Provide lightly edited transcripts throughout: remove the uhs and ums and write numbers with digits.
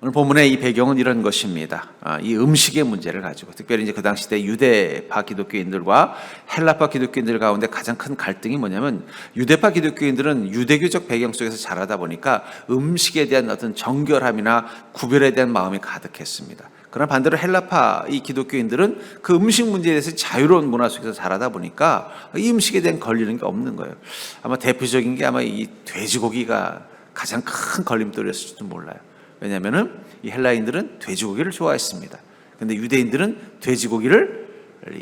오늘 본문의 이 배경은 이런 것입니다. 이 음식의 문제를 가지고, 특별히 이제 그 당시 때 유대파 기독교인들과 헬라파 기독교인들 가운데 가장 큰 갈등이 뭐냐면, 유대파 기독교인들은 유대교적 배경 속에서 자라다 보니까 음식에 대한 어떤 정결함이나 구별에 대한 마음이 가득했습니다. 그러나 반대로 헬라파 이 기독교인들은 그 음식 문제에 대해서 자유로운 문화 속에서 자라다 보니까 이 음식에 대한 걸리는 게 없는 거예요. 아마 대표적인 게 아마 이 돼지고기가 가장 큰 걸림돌이었을지도 몰라요. 왜냐하면은 이 헬라인들은 돼지고기를 좋아했습니다. 근데 유대인들은 돼지고기를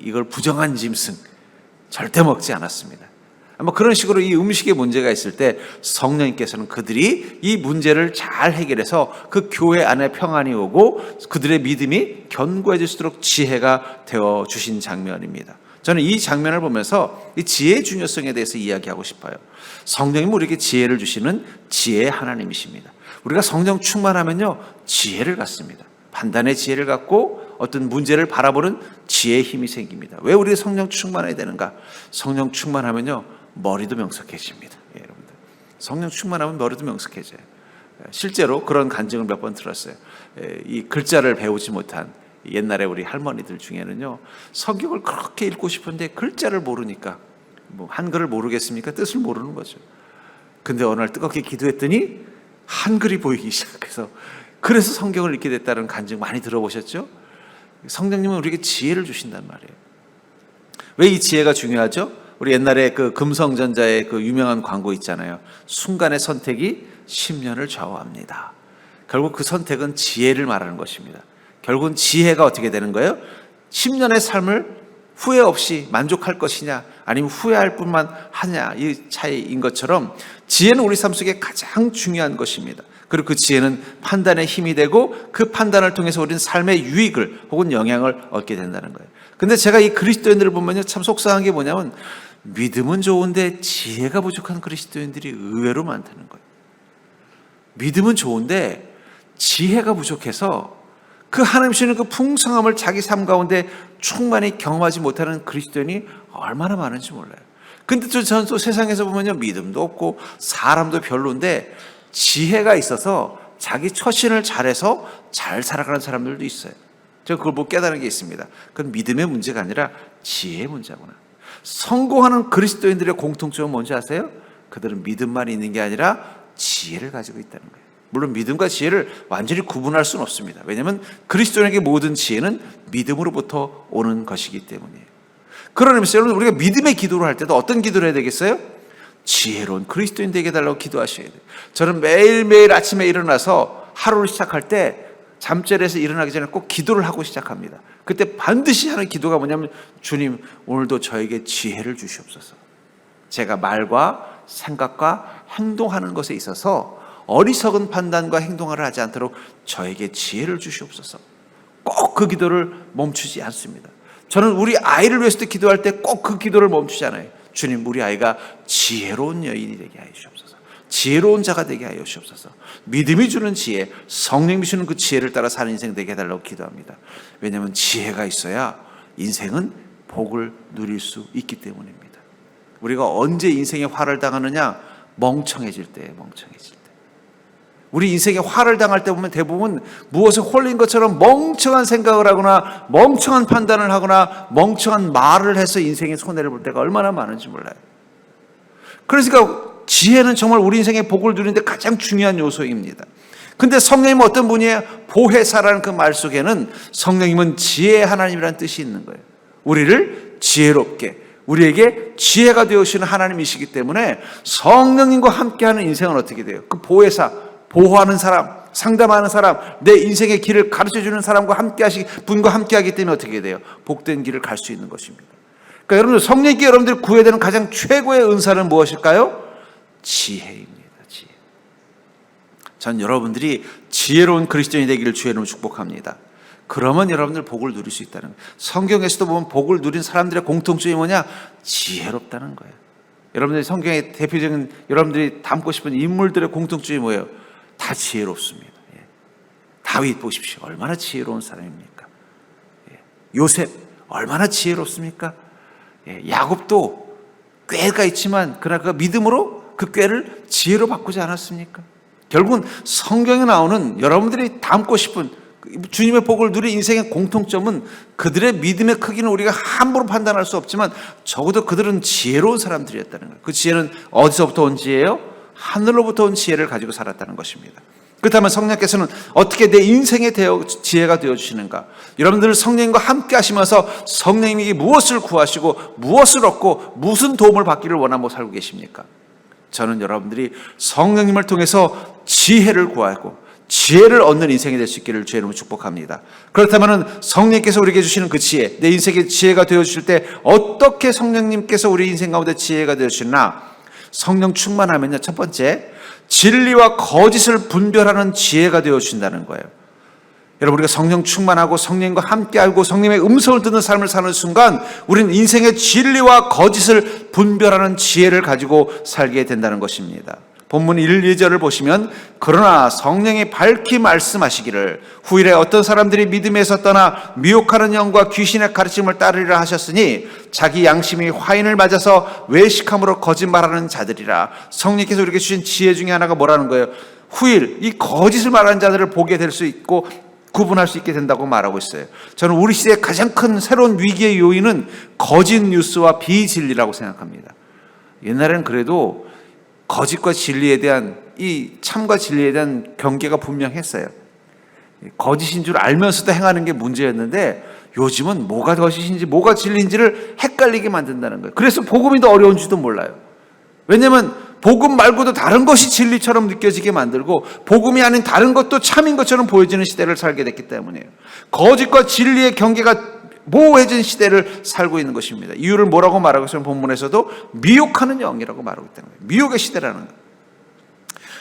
이걸 부정한 짐승 절대 먹지 않았습니다. 아마 그런 식으로 이 음식에 문제가 있을 때 성령님께서는 그들이 이 문제를 잘 해결해서 그 교회 안에 평안이 오고 그들의 믿음이 견고해질수록 지혜가 되어 주신 장면입니다. 저는 이 장면을 보면서 이 지혜의 중요성에 대해서 이야기하고 싶어요. 성령님은 우리에게 지혜를 주시는 지혜의 하나님이십니다. 우리가 성령 충만하면요, 지혜를 갖습니다. 판단의 지혜를 갖고 어떤 문제를 바라보는 지혜의 힘이 생깁니다. 왜 우리가 성령 충만해야 되는가? 성령 충만하면요, 머리도 명석해집니다. 여러분들, 성령 충만하면 머리도 명석해져요. 실제로 그런 간증을 몇 번 들었어요. 이 글자를 배우지 못한 옛날에 우리 할머니들 중에는요, 성경을 그렇게 읽고 싶은데 글자를 모르니까, 뭐 한글을 모르겠습니까? 뜻을 모르는 거죠. 근데 어느 날 뜨겁게 기도했더니 한글이 보이기 시작해서, 그래서 성경을 읽게 됐다는 간증 많이 들어보셨죠? 성령님은 우리에게 지혜를 주신단 말이에요. 왜 이 지혜가 중요하죠? 우리 옛날에 그 금성전자의 그 유명한 광고 있잖아요. 순간의 선택이 10년을 좌우합니다. 결국 그 선택은 지혜를 말하는 것입니다. 결국은 지혜가 어떻게 되는 거예요? 10년의 삶을 후회 없이 만족할 것이냐, 아니면 후회할 뿐만 하냐, 이 차이인 것처럼 지혜는 우리 삶 속에 가장 중요한 것입니다. 그리고 그 지혜는 판단의 힘이 되고 그 판단을 통해서 우리는 삶의 유익을 혹은 영향을 얻게 된다는 거예요. 근데 제가 이 그리스도인들을 보면요, 참 속상한 게 뭐냐면 믿음은 좋은데 지혜가 부족한 그리스도인들이 의외로 많다는 거예요. 믿음은 좋은데 지혜가 부족해서 그 하나님 주시는 그 풍성함을 자기 삶 가운데 충만히 경험하지 못하는 그리스도인이 얼마나 많은지 몰라요. 근데 저는 또 세상에서 보면요, 믿음도 없고 사람도 별로인데 지혜가 있어서 자기 처신을 잘해서 잘 살아가는 사람들도 있어요. 제가 그걸 못 깨달은 게 있습니다. 그건 믿음의 문제가 아니라 지혜의 문제구나. 성공하는 그리스도인들의 공통점은 뭔지 아세요? 그들은 믿음만 있는 게 아니라 지혜를 가지고 있다는 거예요. 물론 믿음과 지혜를 완전히 구분할 수는 없습니다. 왜냐하면 그리스도인에게 모든 지혜는 믿음으로부터 오는 것이기 때문이에요. 그런 의미에서 여러분, 우리가 믿음의 기도를 할 때도 어떤 기도를 해야 되겠어요? 지혜로운 그리스도인 되게 해달라고 기도하셔야 돼요. 저는 매일매일 아침에 일어나서 하루를 시작할 때 잠자리에서 일어나기 전에 꼭 기도를 하고 시작합니다. 그때 반드시 하는 기도가 뭐냐면, 주님, 오늘도 저에게 지혜를 주시옵소서. 제가 말과 생각과 행동하는 것에 있어서 어리석은 판단과 행동을 하지 않도록 저에게 지혜를 주시옵소서. 꼭 그 기도를 멈추지 않습니다. 저는 우리 아이를 위해서도 기도할 때 꼭 그 기도를 멈추지 않아요. 주님, 우리 아이가 지혜로운 여인이 되게 하여 주옵소서. 지혜로운 자가 되게 하여 주옵소서. 믿음이 주는 지혜, 성령이 주는 그 지혜를 따라 사는 인생 되게 해달라고 기도합니다. 왜냐하면 지혜가 있어야 인생은 복을 누릴 수 있기 때문입니다. 우리가 언제 인생에 화를 당하느냐? 멍청해질 때, 멍청해질 때. 우리 인생에 화를 당할 때 보면 대부분 무엇에 홀린 것처럼 멍청한 생각을 하거나 멍청한 판단을 하거나 멍청한 말을 해서 인생에 손해를 볼 때가 얼마나 많은지 몰라요. 그러니까 지혜는 정말 우리 인생의 복을 누리는데 가장 중요한 요소입니다. 근데 성령님은 어떤 분이에요? 보혜사라는 그 말 속에는 성령님은 지혜의 하나님이라는 뜻이 있는 거예요. 우리를 지혜롭게, 우리에게 지혜가 되어주시는 하나님이시기 때문에 성령님과 함께하는 인생은 어떻게 돼요? 그 보혜사, 보호하는 사람, 상담하는 사람, 내 인생의 길을 가르쳐주는 사람과 분과 함께하기 때문에 어떻게 돼요? 복된 길을 갈 수 있는 것입니다. 그러니까 여러분들, 성령님께 여러분들 구해야 되는 가장 최고의 은사는 무엇일까요? 지혜입니다. 지혜. 전 여러분들이 지혜로운 그리스도인이 되기를 주의 이름으로 축복합니다. 그러면 여러분들 복을 누릴 수 있다는 거예요. 성경에서도 보면 복을 누린 사람들의 공통점이 뭐냐? 지혜롭다는 거예요. 여러분들이 성경의 대표적인 여러분들이 닮고 싶은 인물들의 공통점이 뭐예요? 다 지혜롭습니다. 다윗 보십시오. 얼마나 지혜로운 사람입니까? 요셉 얼마나 지혜롭습니까? 야곱도 꾀가 있지만 그러나 그가 믿음으로 그 꾀를 지혜로 바꾸지 않았습니까? 결국은 성경에 나오는 여러분들이 닮고 싶은 주님의 복을 누린 인생의 공통점은 그들의 믿음의 크기는 우리가 함부로 판단할 수 없지만 적어도 그들은 지혜로운 사람들이었다는 거예요. 그 지혜는 어디서부터 온 지혜예요? 하늘로부터 온 지혜를 가지고 살았다는 것입니다. 그렇다면 성령께서는 어떻게 내 인생의 지혜가 되어주시는가? 여러분들 성령님과 함께 하시면서 성령님에게 무엇을 구하시고 무엇을 얻고 무슨 도움을 받기를 원하고 살고 계십니까? 저는 여러분들이 성령님을 통해서 지혜를 구하고 지혜를 얻는 인생이 될 수 있기를 주의 이름으로 축복합니다. 그렇다면 성령님께서 우리에게 주시는 그 지혜, 내 인생의 지혜가 되어주실 때 어떻게 성령님께서 우리 인생 가운데 지혜가 되어주시나? 성령 충만하면요, 첫 번째, 진리와 거짓을 분별하는 지혜가 되어주신다는 거예요. 여러분, 우리가 성령 충만하고 성령과 함께 알고 성령의 음성을 듣는 삶을 사는 순간 우리는 인생의 진리와 거짓을 분별하는 지혜를 가지고 살게 된다는 것입니다. 본문 1, 2절을 보시면 그러나 성령이 밝히 말씀하시기를 후일에 어떤 사람들이 믿음에서 떠나 미혹하는 영과 귀신의 가르침을 따르리라 하셨으니 자기 양심이 화인을 맞아서 외식함으로 거짓말하는 자들이라. 성령께서 우리에게 주신 지혜 중에 하나가 뭐라는 거예요? 후일, 이 거짓을 말하는 자들을 보게 될 수 있고 구분할 수 있게 된다고 말하고 있어요. 저는 우리 시대의 가장 큰 새로운 위기의 요인은 거짓 뉴스와 비진리라고 생각합니다. 옛날에는 그래도 거짓과 진리에 대한 이 참과 진리에 대한 경계가 분명했어요. 거짓인 줄 알면서도 행하는 게 문제였는데 요즘은 뭐가 거짓인지 뭐가 진리인지를 헷갈리게 만든다는 거예요. 그래서 복음이 더 어려운지도 몰라요. 왜냐하면 복음 말고도 다른 것이 진리처럼 느껴지게 만들고 복음이 아닌 다른 것도 참인 것처럼 보여지는 시대를 살게 됐기 때문이에요. 거짓과 진리의 경계가 모호해진 시대를 살고 있는 것입니다. 이유를 뭐라고 말하고 있어요? 본문에서도 미혹하는 영이라고 말하고 있다는 거예요. 미혹의 시대라는 거예요.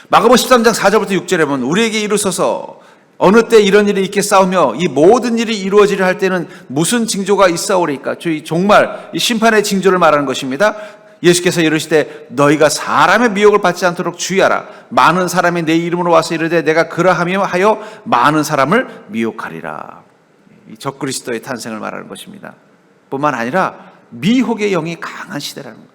마가복음 13장 4절부터 6절에 보면 우리에게 이르소서 어느 때 이런 일이 있게 싸우며 이 모든 일이 이루어지려 할 때는 무슨 징조가 있사오리까? 이 종말, 이 심판의 징조를 말하는 것입니다. 예수께서 이르시되 너희가 사람의 미혹을 받지 않도록 주의하라. 많은 사람이 내 이름으로 와서 이르되 내가 그러하며 하여 많은 사람을 미혹하리라. 이 적그리스도의 탄생을 말하는 것입니다. 뿐만 아니라 미혹의 영이 강한 시대라는 거예요.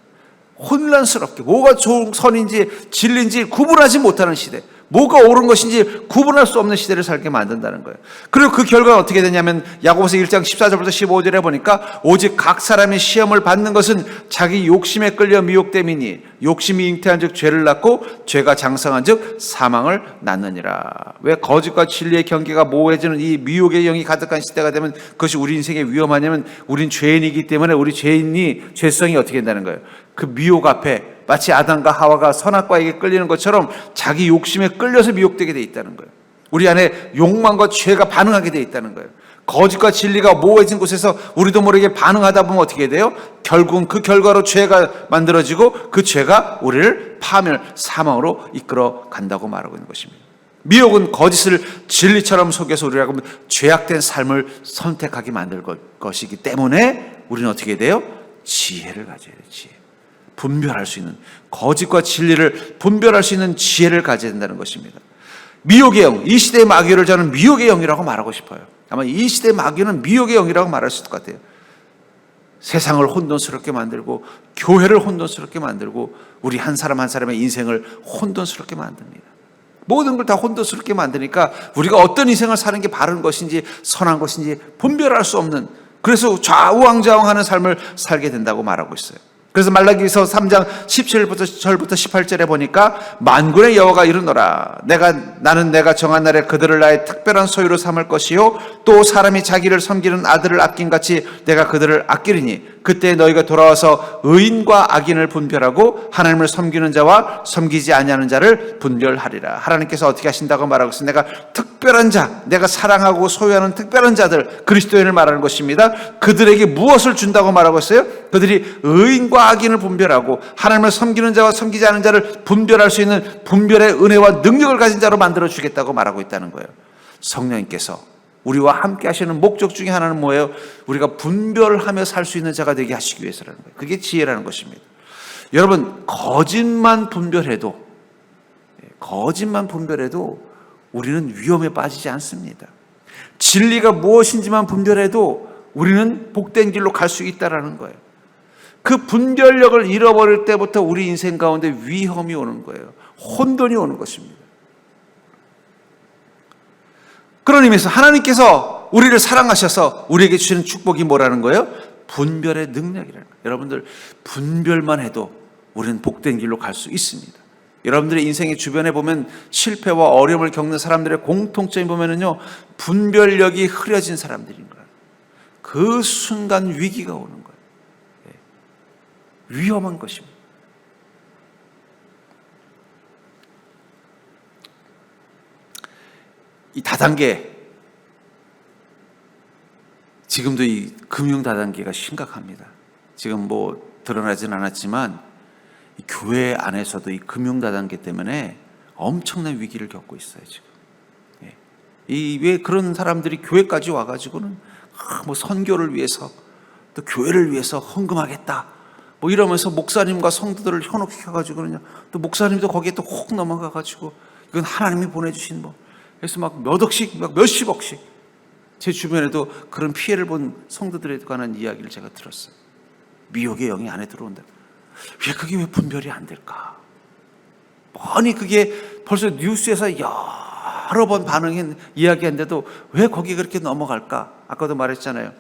혼란스럽게 뭐가 선인지 진리인지 구분하지 못하는 시대, 뭐가 옳은 것인지 구분할 수 없는 시대를 살게 만든다는 거예요. 그리고 그 결과는 어떻게 되냐면 야고보서 1장 14절부터 15절에 보니까 오직 각 사람이 시험을 받는 것은 자기 욕심에 끌려 미혹됨이니 욕심이 잉태한 즉 죄를 낳고 죄가 장성한 즉 사망을 낳느니라. 왜 거짓과 진리의 경계가 모호해지는 이 미혹의 영이 가득한 시대가 되면 그것이 우리 인생에 위험하냐면 우린 죄인이기 때문에 우리 죄성이 어떻게 된다는 거예요. 그 미혹 앞에 마치 아담과 하와가 선악과에게 끌리는 것처럼 자기 욕심에 끌려서 미혹되게 돼 있다는 거예요. 우리 안에 욕망과 죄가 반응하게 돼 있다는 거예요. 거짓과 진리가 모호해진 곳에서 우리도 모르게 반응하다 보면 어떻게 돼요? 결국은 그 결과로 죄가 만들어지고 그 죄가 우리를 파멸, 사망으로 이끌어 간다고 말하고 있는 것입니다. 미혹은 거짓을 진리처럼 속여서 우리가 죄악된 삶을 선택하게 만들 것이기 때문에 우리는 어떻게 돼요? 지혜를 가져야 돼요. 지혜. 분별할 수 있는, 거짓과 진리를 분별할 수 있는 지혜를 가져야 된다는 것입니다. 미혹의 영, 이 시대의 마귀를 저는 미혹의 영이라고 말하고 싶어요. 아마 이 시대의 마귀는 미혹의 영이라고 말할 수 있을 것 같아요. 세상을 혼돈스럽게 만들고 교회를 혼돈스럽게 만들고 우리 한 사람 한 사람의 인생을 혼돈스럽게 만듭니다. 모든 걸 다 혼돈스럽게 만드니까 우리가 어떤 인생을 사는 게 바른 것인지 선한 것인지 분별할 수 없는, 그래서 좌우왕좌왕하는 삶을 살게 된다고 말하고 있어요. 그래서 말라기서 3장 17절부터 18절에 보니까 만군의 여호와가 이르노라 나는 내가 정한 날에 그들을 나의 특별한 소유로 삼을 것이요 또 사람이 자기를 섬기는 아들을 아낀같이 내가 그들을 아끼리니 그때 너희가 돌아와서 의인과 악인을 분별하고 하나님을 섬기는 자와 섬기지 아니하는 자를 분별하리라. 하나님께서 어떻게 하신다고 말하고 있어요? 내가 특별한 자, 내가 사랑하고 소유하는 특별한 자들, 그리스도인을 말하는 것입니다. 그들에게 무엇을 준다고 말하고 있어요? 그들이 의인과 악인을 분별하고 하나님을 섬기는 자와 섬기지 않는 자를 분별할 수 있는 분별의 은혜와 능력을 가진 자로 만들어 주겠다고 말하고 있다는 거예요. 성령님께서 우리와 함께 하시는 목적 중에 하나는 뭐예요? 우리가 분별하며 살 수 있는 자가 되게 하시기 위해서라는 거예요. 그게 지혜라는 것입니다. 여러분, 거짓만 분별해도 우리는 위험에 빠지지 않습니다. 진리가 무엇인지만 분별해도 우리는 복된 길로 갈 수 있다는 거예요. 그 분별력을 잃어버릴 때부터 우리 인생 가운데 위험이 오는 거예요. 혼돈이 오는 것입니다. 그런 의미에서 하나님께서 우리를 사랑하셔서 우리에게 주시는 축복이 뭐라는 거예요? 분별의 능력이라는 거예요. 여러분들, 분별만 해도 우리는 복된 길로 갈 수 있습니다. 여러분들의 인생의 주변에 보면 실패와 어려움을 겪는 사람들의 공통점이 보면은요, 분별력이 흐려진 사람들인 거예요. 그 순간 위기가 오는 거예요. 위험한 것입니다. 이 다단계, 지금도 이 금융 다단계가 심각합니다. 지금 뭐 드러나진 않았지만 이 교회 안에서도 이 금융 다단계 때문에 엄청난 위기를 겪고 있어요, 지금. 이 왜 그런 사람들이 교회까지 와가지고는 뭐 선교를 위해서 또 교회를 위해서 헌금하겠다 뭐 이러면서 목사님과 성도들을 현혹시켜가지고 그냥 또 목사님도 거기에 또 혹 넘어가가지고 이건 하나님이 보내주신 뭐 그래서 막 몇 억씩 막 몇십억씩, 제 주변에도 그런 피해를 본 성도들에 관한 이야기를 제가 들었어요. 미혹의 영이 안에 들어온다. 그게 왜 분별이 안 될까? 뻔히 그게 벌써 뉴스에서 여러 번 이야기했는데도 왜 거기 그렇게 넘어갈까? 아까도 말했잖아요.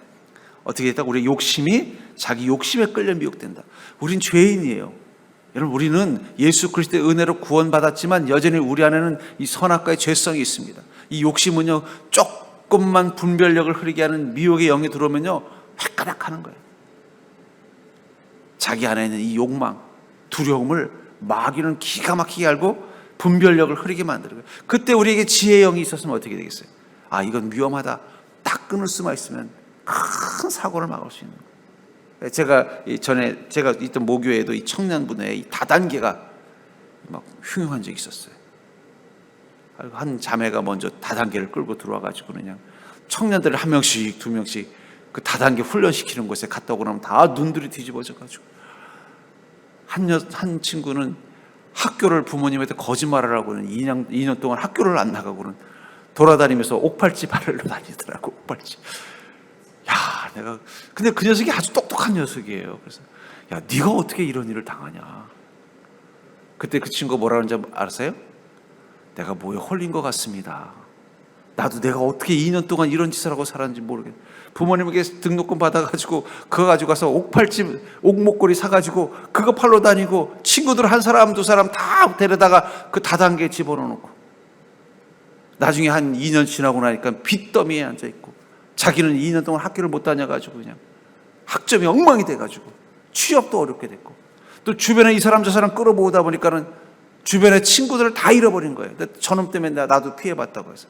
어떻게 했다? 우리 욕심이 자기 욕심에 끌려 미혹된다. 우린 죄인이에요. 여러분, 우리는 예수 그리스도의 은혜로 구원받았지만 여전히 우리 안에는 이 선악과의 죄성이 있습니다. 이 욕심은요, 조금만 분별력을 흐리게 하는 미혹의 영이 들어오면요, 획가닥 하는 거예요. 자기 안에 있는 이 욕망, 두려움을 마귀는 기가 막히게 알고 분별력을 흐리게 만드는 거예요. 그때 우리에게 지혜의 영이 있었으면 어떻게 되겠어요? 아, 이건 위험하다. 딱 끊을 수만 있으면 큰 사고를 막을 수 있는 거예요. 제가 있던 모교에도 이 청년분의 이 다단계가 막 흉흉한 적이 있었어요. 한 자매가 먼저 다단계를 끌고 들어와가지고 그냥 청년들을 한 명씩 두 명씩 그 다단계 훈련시키는 곳에 갔다 오고 나면 다 눈들이 뒤집어져가지고 한 친구는 학교를 부모님한테 거짓말을 하고는 2년 동안 학교를 안 나가고는 돌아다니면서 옥팔찌 발로 다니더라고. 옥팔찌. 근데 그 녀석이 아주 똑똑한 녀석이에요. 그래서 야, 네가 어떻게 이런 일을 당하냐? 그때 그 친구가 뭐라 그러는지 아세요? 내가 뭐에 홀린 것 같습니다. 나도 내가 어떻게 2년 동안 이런 짓을 하고 살았는지 모르겠네. 부모님에게 등록금 받아가지고 그거 가지고 가서 옥팔찌, 옥목걸이 사가지고 그거 팔러 다니고 친구들 한 사람 두 사람 다 데려다가 그 다단계에 집어넣어놓고 나중에 한 2년 지나고 나니까 빚더미에 앉아있고 자기는 2년 동안 학교를 못 다녀가지고 그냥 학점이 엉망이 돼가지고 취업도 어렵게 됐고 또 주변에 이 사람 저 사람 끌어모으다 보니까는 주변에 친구들을 다 잃어버린 거예요. 저놈 때문에 나도 피해봤다고 해서.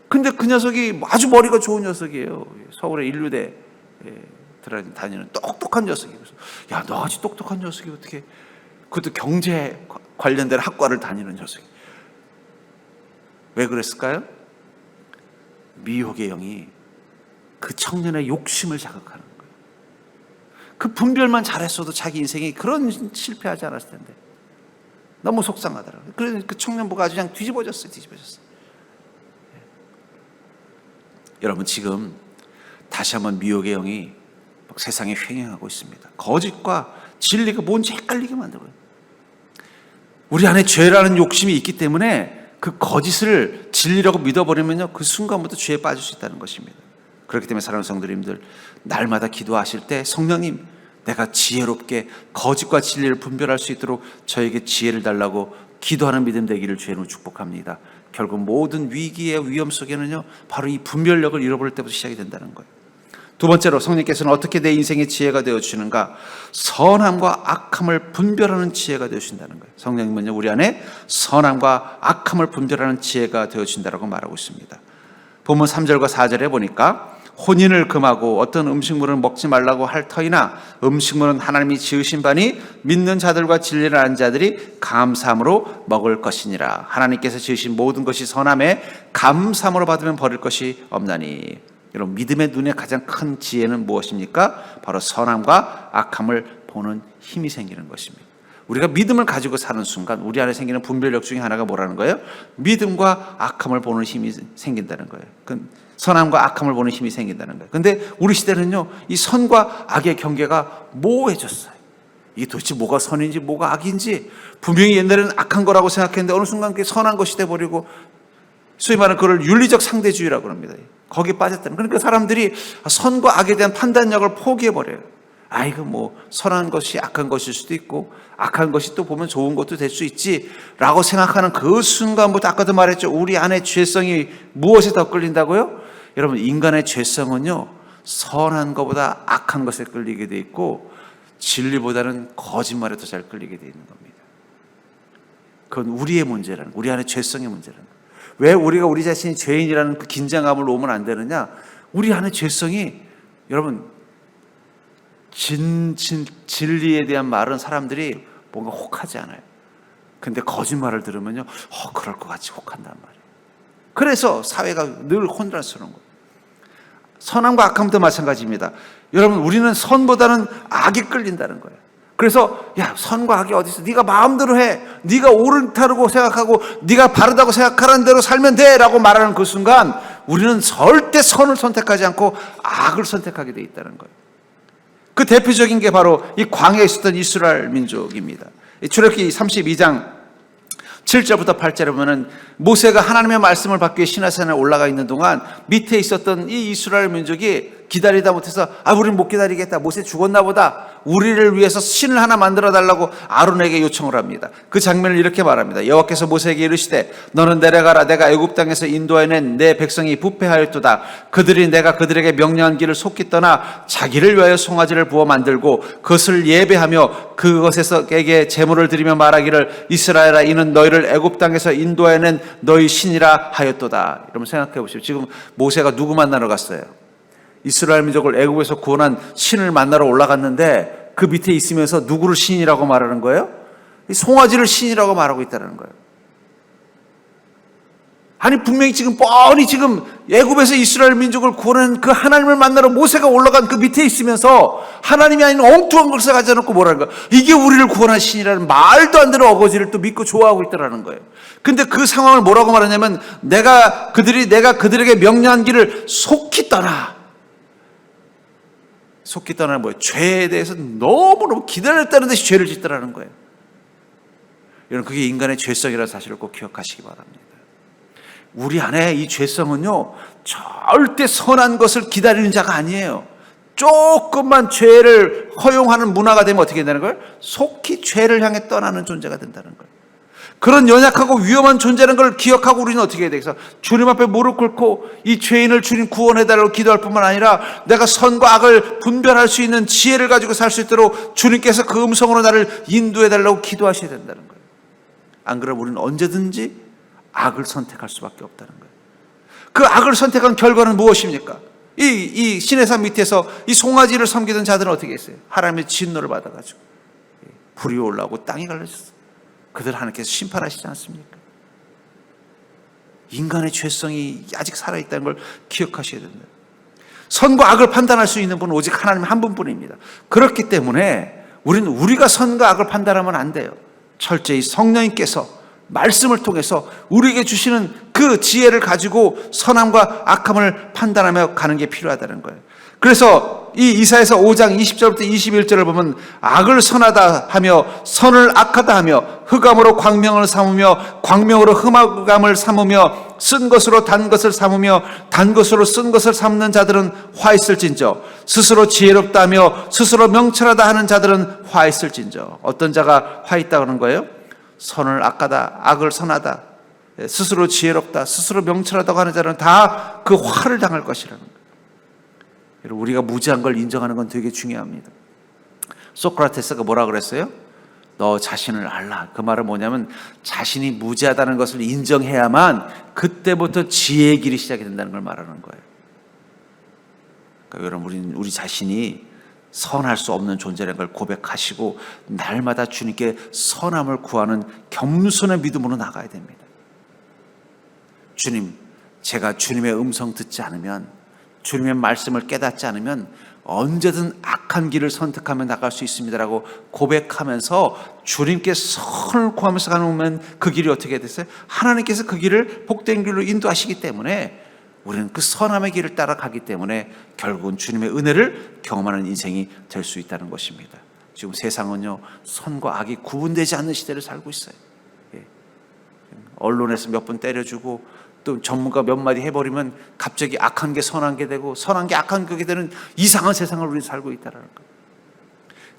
근데 그 녀석이 아주 머리가 좋은 녀석이에요. 서울의 인류대 다니는 똑똑한 녀석이에요. 야, 너같이 똑똑한 녀석이 어떻게, 그것도 경제 관련된 학과를 다니는 녀석이. 왜 그랬을까요? 미혹의 영이 그 청년의 욕심을 자극하는 거예요. 그 분별만 잘했어도 자기 인생이 그런 실패하지 않았을 텐데 너무 속상하더라고요. 그래서 그 청년부가 아주 그냥 뒤집어졌어요. 여러분, 지금 다시 한번 미혹의 영이 세상에 횡행하고 있습니다. 거짓과 진리가 뭔지 헷갈리게 만들어요. 우리 안에 죄라는 욕심이 있기 때문에 그 거짓을 진리라고 믿어버리면요, 그 순간부터 죄에 빠질 수 있다는 것입니다. 그렇기 때문에 사랑하는 성도님들, 날마다 기도하실 때 성령님, 내가 지혜롭게 거짓과 진리를 분별할 수 있도록 저에게 지혜를 달라고 기도하는 믿음 되기를 주의 이름으로 축복합니다. 결국 모든 위기의 위험 속에는요, 바로 이 분별력을 잃어버릴 때부터 시작이 된다는 거예요. 두 번째로, 성령께서는 어떻게 내 인생의 지혜가 되어주시는가? 선함과 악함을 분별하는 지혜가 되어주신다는 거예요. 성령님은요, 우리 안에 선함과 악함을 분별하는 지혜가 되어주신다고 말하고 있습니다. 본문 3절과 4절에 보니까 혼인을 금하고 어떤 음식물은 먹지 말라고 할 터이나 음식물은 하나님이 지으신 바니 믿는 자들과 진리를 아는 자들이 감사함으로 먹을 것이니라. 하나님께서 지으신 모든 것이 선함에 감사함으로 받으면 버릴 것이 없나니. 여러분, 믿음의 눈에 가장 큰 지혜는 무엇입니까? 바로 선함과 악함을 보는 힘이 생기는 것입니다. 우리가 믿음을 가지고 사는 순간 우리 안에 생기는 분별력 중에 하나가 뭐라는 거예요? 믿음과 악함을 보는 힘이 생긴다는 거예요. 선함과 악함을 보는 힘이 생긴다는 거예요. 근데 우리 시대는요, 이 선과 악의 경계가 모호해졌어요. 이게 도대체 뭐가 선인지 뭐가 악인지, 분명히 옛날에는 악한 거라고 생각했는데 어느 순간 그게 선한 것이 돼버리고, 소위 말하는 그걸 윤리적 상대주의라고 합니다. 거기에 빠졌다는. 그러니까 사람들이 선과 악에 대한 판단력을 포기해버려요. 이거 뭐 선한 것이 악한 것일 수도 있고 악한 것이 또 보면 좋은 것도 될 수 있지 라고 생각하는 그 순간부터, 아까도 말했죠, 우리 안에 죄성이 무엇에 더 끌린다고요? 여러분, 인간의 죄성은요, 선한 것보다 악한 것에 끌리게 돼 있고 진리보다는 거짓말에 더 잘 끌리게 돼 있는 겁니다. 그건 우리의 문제라는, 우리 안에 죄성의 문제라는 거예요. 왜 우리가 우리 자신이 죄인이라는 그 긴장감을 놓으면 안 되느냐? 우리 안에 죄성이, 여러분, 진리에 대한 말은 사람들이 뭔가 혹하지 않아요. 근데 거짓말을 들으면요, 그럴 것 같이 혹한단 말이에요. 그래서 사회가 늘 혼란스러운 거예요. 선함과 악함도 마찬가지입니다. 여러분, 우리는 선보다는 악이 끌린다는 거예요. 그래서 선과 악이 어디 있어? 네가 마음대로 해. 네가 옳다고 생각하고 네가 바르다고 생각하는 대로 살면 돼 라고 말하는 그 순간 우리는 절대 선을 선택하지 않고 악을 선택하게 돼 있다는 거예요. 그 대표적인 게 바로 이 광야에 있었던 이스라엘 민족입니다. 출애굽기 32장 7절부터 8절에 보면은 모세가 하나님의 말씀을 받기 위해 시내산에 올라가 있는 동안 밑에 있었던 이 이스라엘 민족이 기다리다 못해서 우리는 못 기다리겠다. 모세 죽었나 보다. 우리를 위해서 신을 하나 만들어 달라고 아론에게 요청을 합니다. 그 장면을 이렇게 말합니다. 여호와께서 모세에게 이르시되 너는 내려가라. 내가 애굽 땅에서 인도해낸 내 백성이 부패하였도다. 그들이 내가 그들에게 명령한 길을 속히 떠나 자기를 위하여 송아지를 부어 만들고 그것을 예배하며 그것에서에게 제물을 드리며 말하기를 이스라엘아 이는 너희를 애굽 땅에서 인도해낸 너희 신이라 하였도다. 여러분 생각해 보십시오. 지금 모세가 누구 만나러 갔어요? 이스라엘 민족을 애굽에서 구원한 신을 만나러 올라갔는데 그 밑에 있으면서 누구를 신이라고 말하는 거예요? 송아지를 신이라고 말하고 있다는 거예요. 아니 분명히 지금 뻔히 지금 애굽에서 이스라엘 민족을 구원한 그 하나님을 만나러 모세가 올라간 그 밑에 있으면서 하나님이 아닌 엉뚱한 것을 가져놓고 뭐라는 거예요? 이게 우리를 구원한 신이라는 말도 안 되는 어거지를 또 믿고 좋아하고 있다는 거예요. 근데 그 상황을 뭐라고 말하냐면 내가 그들에게 명령한 길을 속히 떠나. 속히 떠나는 뭐예요? 죄에 대해서 너무너무 기다렸다는 듯이 죄를 짓더라는 거예요. 여러분 그게 인간의 죄성이라는 사실을 꼭 기억하시기 바랍니다. 우리 안에 이 죄성은요 절대 선한 것을 기다리는 자가 아니에요. 조금만 죄를 허용하는 문화가 되면 어떻게 된다는 거예요? 속히 죄를 향해 떠나는 존재가 된다는 거예요. 그런 연약하고 위험한 존재라는 걸 기억하고 우리는 어떻게 해야 되겠어? 주님 앞에 무릎 꿇고 이 죄인을 주님 구원해달라고 기도할 뿐만 아니라 내가 선과 악을 분별할 수 있는 지혜를 가지고 살 수 있도록 주님께서 그 음성으로 나를 인도해달라고 기도하셔야 된다는 거예요. 안 그러면 우리는 언제든지 악을 선택할 수밖에 없다는 거예요. 그 악을 선택한 결과는 무엇입니까? 이 시내산 밑에서 이 송아지를 섬기던 자들은 어떻게 했어요? 하나님의 진노를 받아가지고 불이 올라오고 땅이 갈라졌어요. 그들 하나님께서 심판하시지 않습니까? 인간의 죄성이 아직 살아있다는 걸 기억하셔야 된다. 선과 악을 판단할 수 있는 분은 오직 하나님 한 분뿐입니다. 그렇기 때문에 우리는 우리가 선과 악을 판단하면 안 돼요. 철저히 성령님께서 말씀을 통해서 우리에게 주시는 그 지혜를 가지고 선함과 악함을 판단하며 가는 게 필요하다는 거예요. 그래서 이 이사야서 5장 20절부터 21절을 보면 악을 선하다 하며 선을 악하다 하며 흑암으로 광명을 삼으며 광명으로 흑암을 삼으며 쓴 것으로 단 것을 삼으며 단 것으로 쓴 것을 삼는 자들은 화 있을진저 스스로 지혜롭다 하며 스스로 명철하다 하는 자들은 화 있을진저. 어떤 자가 화 있다고 하는 거예요? 선을 악하다, 악을 선하다, 스스로 지혜롭다, 스스로 명철하다고 하는 자는 다 그 화를 당할 것이라는 거예요. 우리가 무지한 걸 인정하는 건 되게 중요합니다. 소크라테스가 뭐라 그랬어요? 너 자신을 알라. 그 말은 뭐냐면 자신이 무지하다는 것을 인정해야만 그때부터 지혜의 길이 시작이 된다는 걸 말하는 거예요. 그러니까 여러분 우리 자신이 선할 수 없는 존재라는 걸 고백하시고 날마다 주님께 선함을 구하는 겸손의 믿음으로 나가야 됩니다. 주님, 제가 주님의 음성 듣지 않으면 주님의 말씀을 깨닫지 않으면 언제든 악한 길을 선택하며 나갈 수 있습니다라고 고백하면서 주님께 선을 구하면서 가면 그 길이 어떻게 됐어요? 하나님께서 그 길을 복된 길로 인도하시기 때문에 우리는 그 선함의 길을 따라가기 때문에 결국은 주님의 은혜를 경험하는 인생이 될 수 있다는 것입니다. 지금 세상은요 선과 악이 구분되지 않는 시대를 살고 있어요. 언론에서 몇 분 때려주고 또 전문가 몇 마디 해버리면 갑자기 악한 게 선한 게 되고 선한 게 악한 게 되는 이상한 세상을 우리는 살고 있다는 거예요.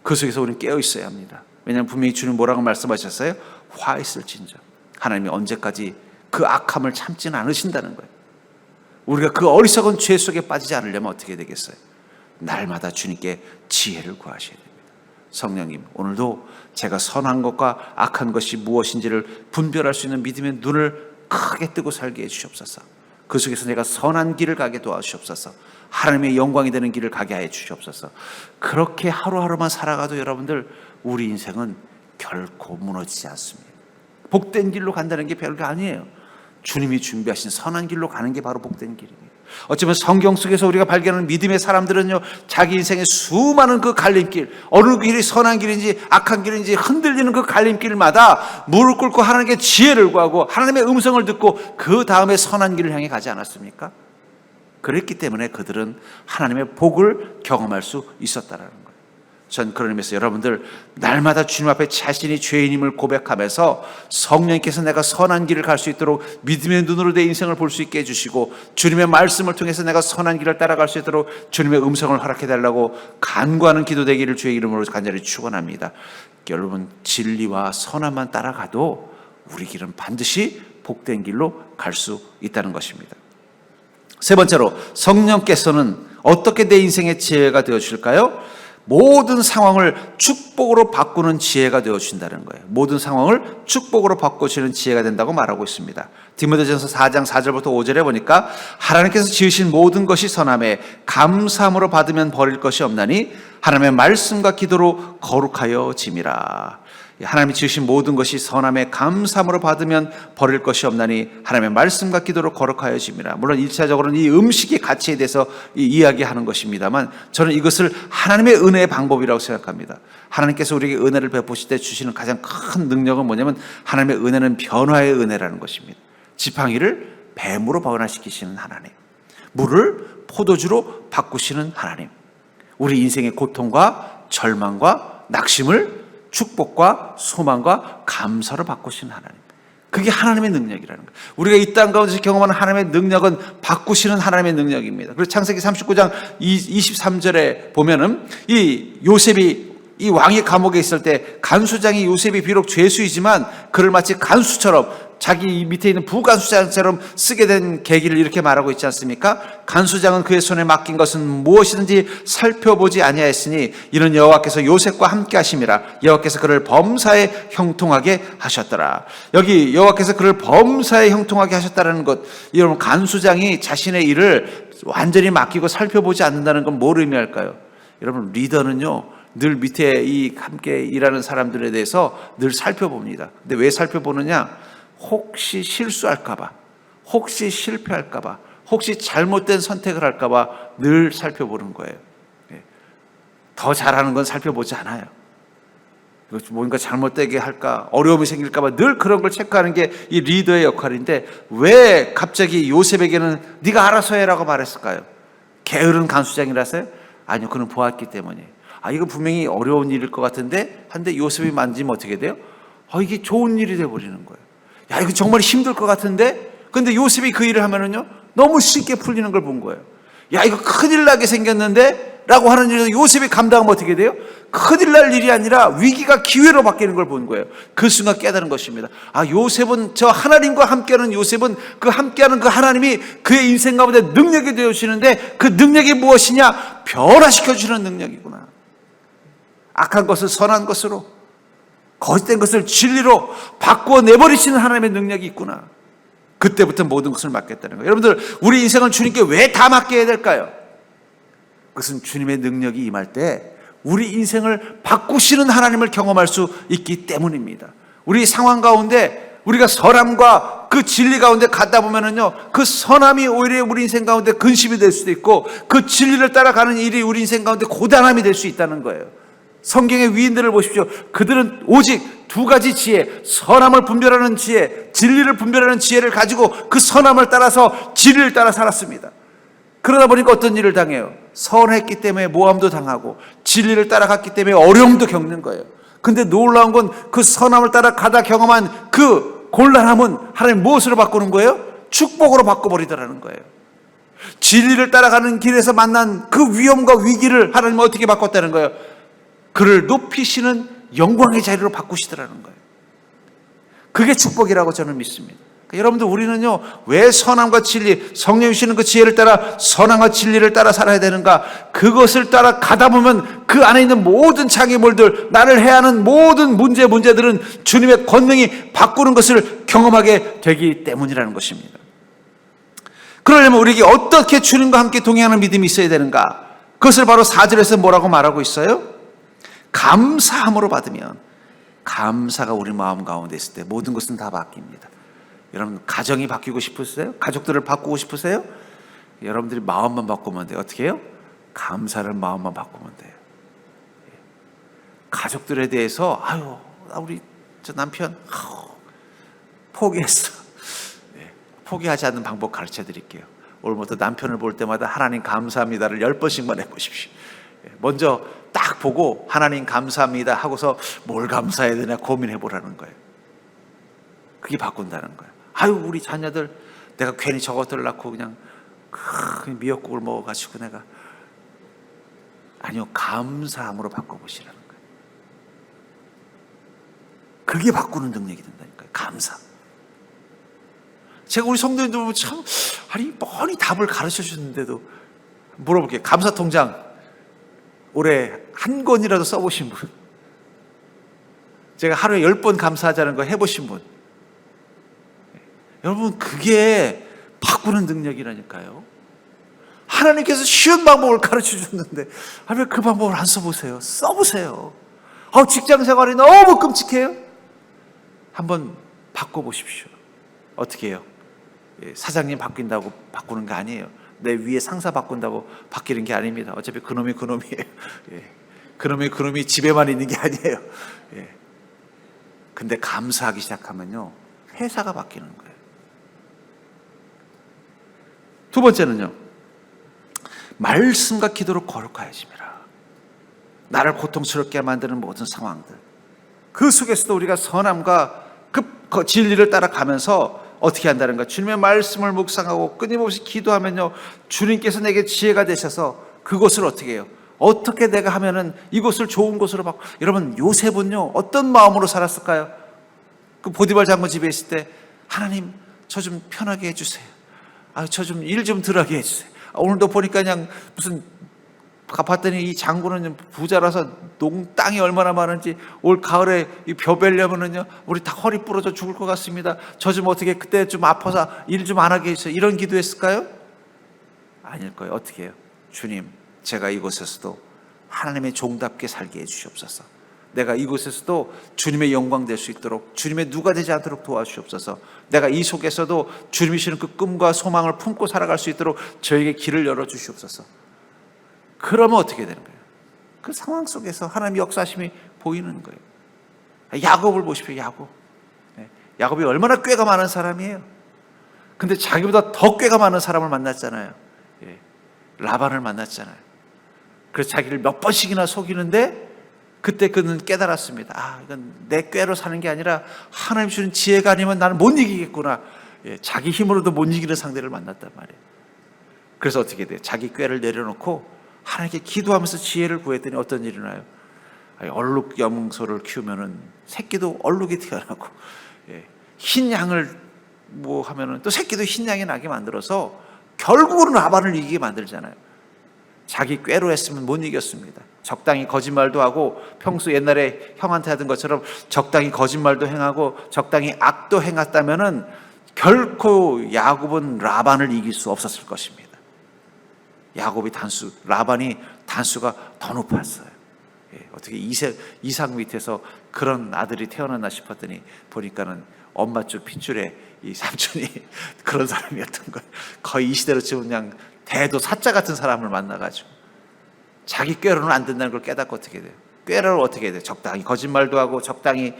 그 속에서 우리는 깨어 있어야 합니다. 왜냐하면 분명히 주님 뭐라고 말씀하셨어요? 화 있을진저. 하나님이 언제까지 그 악함을 참지는 않으신다는 거예요. 우리가 그 어리석은 죄 속에 빠지지 않으려면 어떻게 되겠어요? 날마다 주님께 지혜를 구하셔야 됩니다. 성령님, 오늘도 제가 선한 것과 악한 것이 무엇인지를 분별할 수 있는 믿음의 눈을 크게 뜨고 살게 해주시옵소서. 그 속에서 내가 선한 길을 가게 도와주시옵소서. 하나님의 영광이 되는 길을 가게 해 주시옵소서. 그렇게 하루하루만 살아가도 여러분들 우리 인생은 결코 무너지지 않습니다. 복된 길로 간다는 게 별거 아니에요. 주님이 준비하신 선한 길로 가는 게 바로 복된 길입니다. 어쩌면 성경 속에서 우리가 발견하는 믿음의 사람들은요, 자기 인생의 수많은 그 갈림길, 어느 길이 선한 길인지 악한 길인지 흔들리는 그 갈림길마다 무릎 꿇고 하나님께 지혜를 구하고 하나님의 음성을 듣고 그 다음에 선한 길을 향해 가지 않았습니까? 그랬기 때문에 그들은 하나님의 복을 경험할 수 있었다는 거예요. 전 그런 의미에서 여러분들 날마다 주님 앞에 자신이 죄인임을 고백하면서 성령께서 내가 선한 길을 갈 수 있도록 믿음의 눈으로 내 인생을 볼 수 있게 해주시고 주님의 말씀을 통해서 내가 선한 길을 따라갈 수 있도록 주님의 음성을 허락해달라고 간구하는 기도 되기를 주의 이름으로 간절히 축원합니다. 여러분, 진리와 선함만 따라가도 우리 길은 반드시 복된 길로 갈 수 있다는 것입니다. 세 번째로, 성령께서는 어떻게 내 인생의 지혜가 되어주실까요? 모든 상황을 축복으로 바꾸는 지혜가 되어주신다는 거예요. 모든 상황을 축복으로 바꾸시는 지혜가 된다고 말하고 있습니다. 디모데전서 4장 4절부터 5절에 보니까 하나님께서 지으신 모든 것이 선함에 감사함으로 받으면 버릴 것이 없나니 하나님의 말씀과 기도로 거룩하여 짐이라. 하나님이 지으신 모든 것이 선함에 감사함으로 받으면 버릴 것이 없나니 하나님의 말씀과 기도로 거룩하여 짐이라. 물론 1차적으로는 이 음식의 가치에 대해서 이야기하는 것입니다만 저는 이것을 하나님의 은혜의 방법이라고 생각합니다. 하나님께서 우리에게 은혜를 베푸실 때 주시는 가장 큰 능력은 뭐냐면 하나님의 은혜는 변화의 은혜라는 것입니다. 지팡이를 뱀으로 변화시키시는 하나님, 물을 포도주로 바꾸시는 하나님, 우리 인생의 고통과 절망과 낙심을 축복과 소망과 감사로 바꾸시는 하나님, 그게 하나님의 능력이라는 거예요. 우리가 이 땅 가운데서 경험하는 하나님의 능력은 바꾸시는 하나님의 능력입니다. 그래서 창세기 39장 23절에 보면은 이 요셉이 이 왕의 감옥에 있을 때 간수장이 요셉이 비록 죄수이지만 그를 마치 간수처럼 자기 밑에 있는 부간수장처럼 쓰게 된 계기를 이렇게 말하고 있지 않습니까? 간수장은 그의 손에 맡긴 것은 무엇이든지 살펴보지 아니하였으니 이는 여호와께서 요셉과 함께 하심이라. 여호와께서 그를 범사에 형통하게 하셨더라. 여기 여호와께서 그를 범사에 형통하게 하셨다는 것, 여러분, 간수장이 자신의 일을 완전히 맡기고 살펴보지 않는다는 건 뭘 의미할까요? 여러분, 리더는요 늘 밑에 이 함께 일하는 사람들에 대해서 늘 살펴봅니다. 근데 왜 살펴보느냐? 혹시 실수할까봐, 혹시 실패할까봐, 혹시 잘못된 선택을 할까봐 늘 살펴보는 거예요. 더 잘하는 건 살펴보지 않아요. 뭔가 잘못되게 할까, 어려움이 생길까봐 늘 그런 걸 체크하는 게 이 리더의 역할인데 왜 갑자기 요셉에게는 네가 알아서 해라고 말했을까요? 게으른 간수장이라서요? 아니요, 그는 보았기 때문이에요. 이거 분명히 어려운 일일 것 같은데 한데 요셉이 만지면 어떻게 돼요? 이게 좋은 일이 돼버리는 거예요. 야, 이거 정말 힘들 것 같은데? 근데 요셉이 그 일을 하면은요, 너무 쉽게 풀리는 걸 본 거예요. 야, 이거 큰일 나게 생겼는데? 라고 하는 일을 요셉이 감당하면 어떻게 돼요? 큰일 날 일이 아니라 위기가 기회로 바뀌는 걸 본 거예요. 그 순간 깨달은 것입니다. 요셉은, 저 하나님과 함께하는 요셉은 그 함께하는 그 하나님이 그의 인생 가운데 능력이 되어주시는데 그 능력이 무엇이냐? 변화시켜주는 능력이구나. 악한 것을 선한 것으로, 거짓된 것을 진리로 바꾸어 내버리시는 하나님의 능력이 있구나. 그때부터 모든 것을 맡겠다는 거예요. 여러분들, 우리 인생을 주님께 왜 다 맡겨야 될까요? 그것은 주님의 능력이 임할 때 우리 인생을 바꾸시는 하나님을 경험할 수 있기 때문입니다. 우리 상황 가운데 우리가 선함과 그 진리 가운데 가다 보면은요, 그 선함이 오히려 우리 인생 가운데 근심이 될 수도 있고 그 진리를 따라가는 일이 우리 인생 가운데 고단함이 될 수 있다는 거예요. 성경의 위인들을 보십시오. 그들은 오직 두 가지 지혜, 선함을 분별하는 지혜, 진리를 분별하는 지혜를 가지고 그 선함을 따라서 진리를 따라 살았습니다. 그러다 보니까 어떤 일을 당해요? 선했기 때문에 모함도 당하고 진리를 따라갔기 때문에 어려움도 겪는 거예요. 근데 놀라운 건 그 선함을 따라 가다 경험한 그 곤란함은 하나님 무엇으로 바꾸는 거예요? 축복으로 바꿔버리더라는 거예요. 진리를 따라가는 길에서 만난 그 위험과 위기를 하나님은 어떻게 바꿨다는 거예요? 그를 높이시는 영광의 자리로 바꾸시더라는 거예요. 그게 축복이라고 저는 믿습니다. 그러니까 여러분들, 우리는요, 왜 선함과 진리, 성령이 주시는 그 지혜를 따라 선함과 진리를 따라 살아야 되는가? 그것을 따라 가다 보면 그 안에 있는 모든 장애물들, 나를 해야 하는 모든 문제들은 주님의 권능이 바꾸는 것을 경험하게 되기 때문이라는 것입니다. 그러려면 우리에게 어떻게 주님과 함께 동행하는 믿음이 있어야 되는가? 그것을 바로 4절에서 뭐라고 말하고 있어요? 감사함으로 받으면, 감사가 우리 마음 가운데 있을 때 모든 것은 다 바뀝니다. 여러분, 가정이 바뀌고 싶으세요? 가족들을 바꾸고 싶으세요? 여러분들이 마음만 바꾸면 돼요. 어떻게 해요? 감사를 마음만 바꾸면 돼요. 가족들에 대해서 우리 저 남편 포기했어. 포기하지 않는 방법 가르쳐 드릴게요. 오늘부터 남편을 볼 때마다 하나님 감사합니다를 10번씩만 해보십시오. 먼저 딱 보고 하나님 감사합니다 하고서 뭘 감사해야 되나 고민해 보라는 거예요. 그게 바꾼다는 거예요. 우리 자녀들, 내가 괜히 저것들을 낳고 그냥 미역국을 먹어가지고 내가, 아니요, 감사함으로 바꿔보시라는 거예요. 그게 바꾸는 능력이 된다니까요. 감사. 제가 우리 성도님들 보면 참, 뻔히 답을 가르쳐 주는데도 물어볼게요. 감사 통장 올해 한 권이라도 써보신 분? 제가 하루에 10번 감사하자는 거 해보신 분? 여러분, 그게 바꾸는 능력이라니까요. 하나님께서 쉬운 방법을 가르쳐 줬는데 왜 그 방법을 안 써보세요? 써보세요. 직장 생활이 너무 끔찍해요? 한번 바꿔보십시오. 어떻게 해요? 사장님 바뀐다고 바꾸는 게 아니에요. 내 위에 상사 바꾼다고 바뀌는 게 아닙니다. 어차피 그놈이 그놈이에요. 그놈이 집에만 있는 게 아니에요. 근데 감사하기 시작하면요, 회사가 바뀌는 거예요. 두 번째는요, 말씀과 기도로 거룩하여짐이라. 나를 고통스럽게 만드는 모든 상황들, 그 속에서도 우리가 선함과 그 진리를 따라가면서 어떻게 한다는가? 주님의 말씀을 묵상하고 끊임없이 기도하면요, 주님께서 내게 지혜가 되셔서 그것을 어떻게 해요? 어떻게 내가 하면은 이곳을 좋은 곳으로 바꿔. 여러분, 요셉은요, 어떤 마음으로 살았을까요? 그 보디발 장군 집에 있을 때, 하나님, 저 좀 편하게 해주세요. 저 좀 일 좀 덜하게 해주세요. 오늘도 보니까 그냥 무슨 봤더니 이 장군은 부자라서 농땅이 얼마나 많은지 올 가을에 이 벼벨려면은요, 우리 다 허리 부러져 죽을 것 같습니다. 저 좀 어떻게 그때 좀 아파서 일 좀 안 하게 해주세요. 이런 기도했을까요? 아닐 거예요. 어떻게 해요? 주님, 제가 이곳에서도 하나님의 종답게 살게 해주시옵소서. 내가 이곳에서도 주님의 영광 될 수 있도록, 주님의 누가 되지 않도록 도와주시옵소서. 내가 이 속에서도 주님이 주시는 그 꿈과 소망을 품고 살아갈 수 있도록 저에게 길을 열어주시옵소서. 그러면 어떻게 되는 거예요? 그 상황 속에서 하나님의 역사심이 보이는 거예요. 야곱을 보십시오. 야곱이 얼마나 꾀가 많은 사람이에요. 근데 자기보다 더 꾀가 많은 사람을 만났잖아요. 라반을 만났잖아요. 그래서 자기를 몇 번씩이나 속이는데 그때 그는 깨달았습니다. 이건 내 꾀로 사는 게 아니라 하나님 주는 지혜가 아니면 나는 못 이기겠구나. 자기 힘으로도 못 이기는 상대를 만났단 말이에요. 그래서 어떻게 돼요? 자기 꾀를 내려놓고 하나님께 기도하면서 지혜를 구했더니 어떤 일이 나요? 얼룩 염소를 키우면은 새끼도 얼룩이 튀어나고, 흰 양을 뭐 하면은 또 새끼도 흰 양이 나게 만들어서 결국은 라반을 이기게 만들잖아요. 자기 꾀로 했으면 못 이겼습니다. 적당히 거짓말도 하고, 평소 옛날에 형한테 하던 것처럼 적당히 거짓말도 행하고 적당히 악도 행했다면은 결코 야곱은 라반을 이길 수 없었을 것입니다. 라반이 단수가 더 높았어요. 어떻게 이삭 밑에서 그런 아들이 태어났나 싶었더니 보니까는 엄마 쪽 핏줄에 이 삼촌이 그런 사람이었던 거예요. 거의 이 시대로 치면 그냥 대도 사자 같은 사람을 만나가지고 자기 꾀로는 안 된다는 걸 깨닫고 어떻게 돼요? 꾀를 어떻게 해야 돼요? 적당히 거짓말도 하고 적당히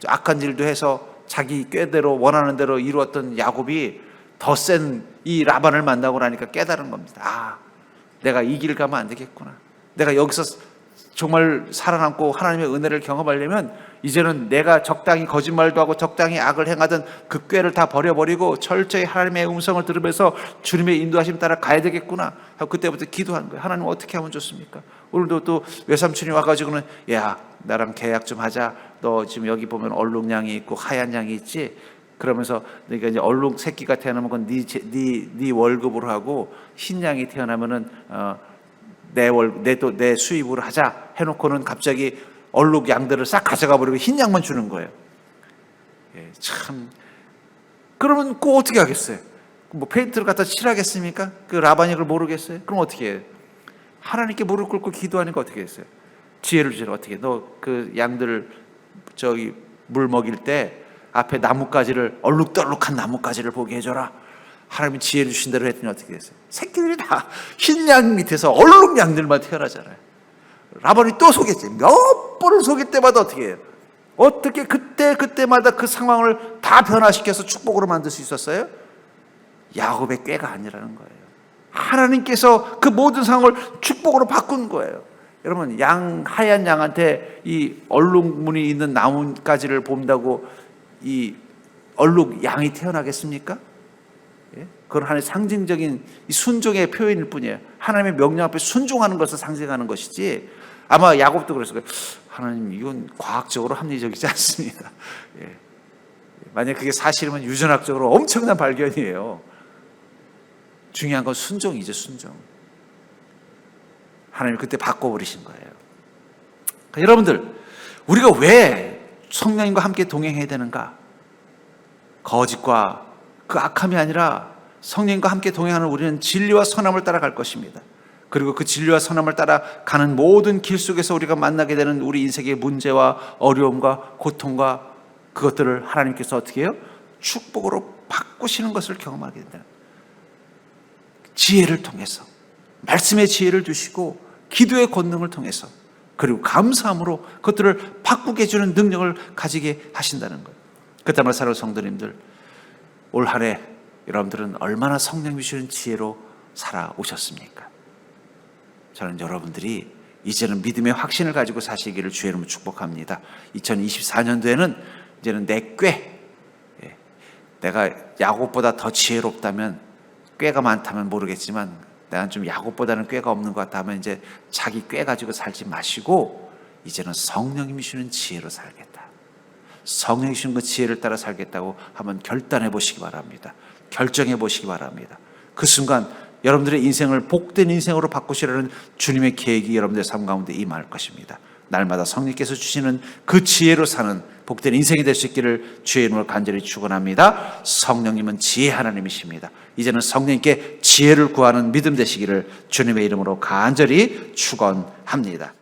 악한 일도 해서 자기 꾀대로 원하는 대로 이루었던 야곱이 더 센 이 라반을 만나고 나니까 깨달은 겁니다. 내가 이 길 가면 안 되겠구나. 내가 여기서 정말 살아남고 하나님의 은혜를 경험하려면 이제는 내가 적당히 거짓말도 하고 적당히 악을 행하던 그 꾀를 다 버려버리고 철저히 하나님의 음성을 들으면서 주님의 인도하심 따라 가야 되겠구나 하고 그때부터 기도하는 거예요. 하나님 어떻게 하면 좋습니까? 오늘도 또 외삼촌이 와가지고는 야 나랑 계약 좀 하자. 너 지금 여기 보면 얼룩양이 있고 하얀 양이 있지? 그러면서 그러니까 이제 얼룩 새끼가 태어나면 그건 네 월급으로 하고 흰 양이 태어나면은 내 수입으로 하자 해놓고는 갑자기 얼룩 양들을 싹 가져가 버리고 흰 양만 주는 거예요. 예, 참. 그러면 그거 어떻게 하겠어요? 뭐 페인트를 갖다 칠하겠습니까? 그 라반이 그걸 모르겠어요? 그럼 어떻게 해요? 하나님께 무릎 꿇고 기도하니까 어떻게 했어요? 지혜를 주시라. 어떻게 너 그 양들 저기 물 먹일 때 앞에 나뭇가지를 얼룩덜룩한 나뭇가지를 보게 해줘라. 하나님이 지혜를 주신 대로 했더니 어떻게 됐어요? 새끼들이 다 흰 양 밑에서 얼룩 양들만 태어나잖아요. 라반이 또 속였지. 몇 번을 속일 때마다 어떻게 해요? 어떻게 그때마다 그 상황을 다 변화시켜서 축복으로 만들 수 있었어요? 야곱의 꾀가 아니라는 거예요. 하나님께서 그 모든 상황을 축복으로 바꾼 거예요. 여러분, 하얀 양한테 이 얼룩무늬 있는 나뭇가지를 본다고 이 얼룩 양이 태어나겠습니까? 예? 그건 하나의 상징적인 순종의 표현일 뿐이에요. 하나님의 명령 앞에 순종하는 것을 상징하는 것이지. 아마 야곱도 그랬을 거예요. 하나님, 이건 과학적으로 합리적이지 않습니다. 예. 만약 그게 사실이면 유전학적으로 엄청난 발견이에요. 중요한 건 순종이죠, 순종. 하나님이 그때 바꿔버리신 거예요. 그러니까 여러분들, 우리가 왜 성령님과 함께 동행해야 되는가? 거짓과 그 악함이 아니라 성령님과 함께 동행하는 우리는 진리와 선함을 따라갈 것입니다. 그리고 그 진리와 선함을 따라가는 모든 길 속에서 우리가 만나게 되는 우리 인생의 문제와 어려움과 고통과 그것들을 하나님께서 어떻게 해요? 축복으로 바꾸시는 것을 경험하게 된다. 지혜를 통해서, 말씀의 지혜를 주시고 기도의 권능을 통해서, 그리고 감사함으로 그것들을 바꾸게 해주는 능력을 가지게 하신다는 거예요. 그 때문에 사랑하는 성도님들, 올 한 해 여러분들은 얼마나 성령이 주시는 지혜로 살아오셨습니까? 저는 여러분들이 이제는 믿음의 확신을 가지고 사시기를 주의 이름으로 축복합니다. 2024년도에는 이제는 내 꾀, 내가 야곱보다 더 지혜롭다면, 꾀가 많다면 모르겠지만 내가 좀 야곱보다는 꾀가 없는 것 같다 하면 이제 자기 꾀 가지고 살지 마시고 이제는 성령님이 주시는 지혜로 살겠다. 성령이 주시는 그 지혜를 따라 살겠다고 한번 결단해 보시기 바랍니다. 결정해 보시기 바랍니다. 그 순간 여러분들의 인생을 복된 인생으로 바꾸시려는 주님의 계획이 여러분들의 삶 가운데 임할 것입니다. 날마다 성령께서 주시는 그 지혜로 사는 복된 인생이 될 수 있기를 주의 이름으로 간절히 축원합니다. 성령님은 지혜 하나님이십니다. 이제는 성령님께 지혜를 구하는 믿음 되시기를 주님의 이름으로 간절히 축원합니다.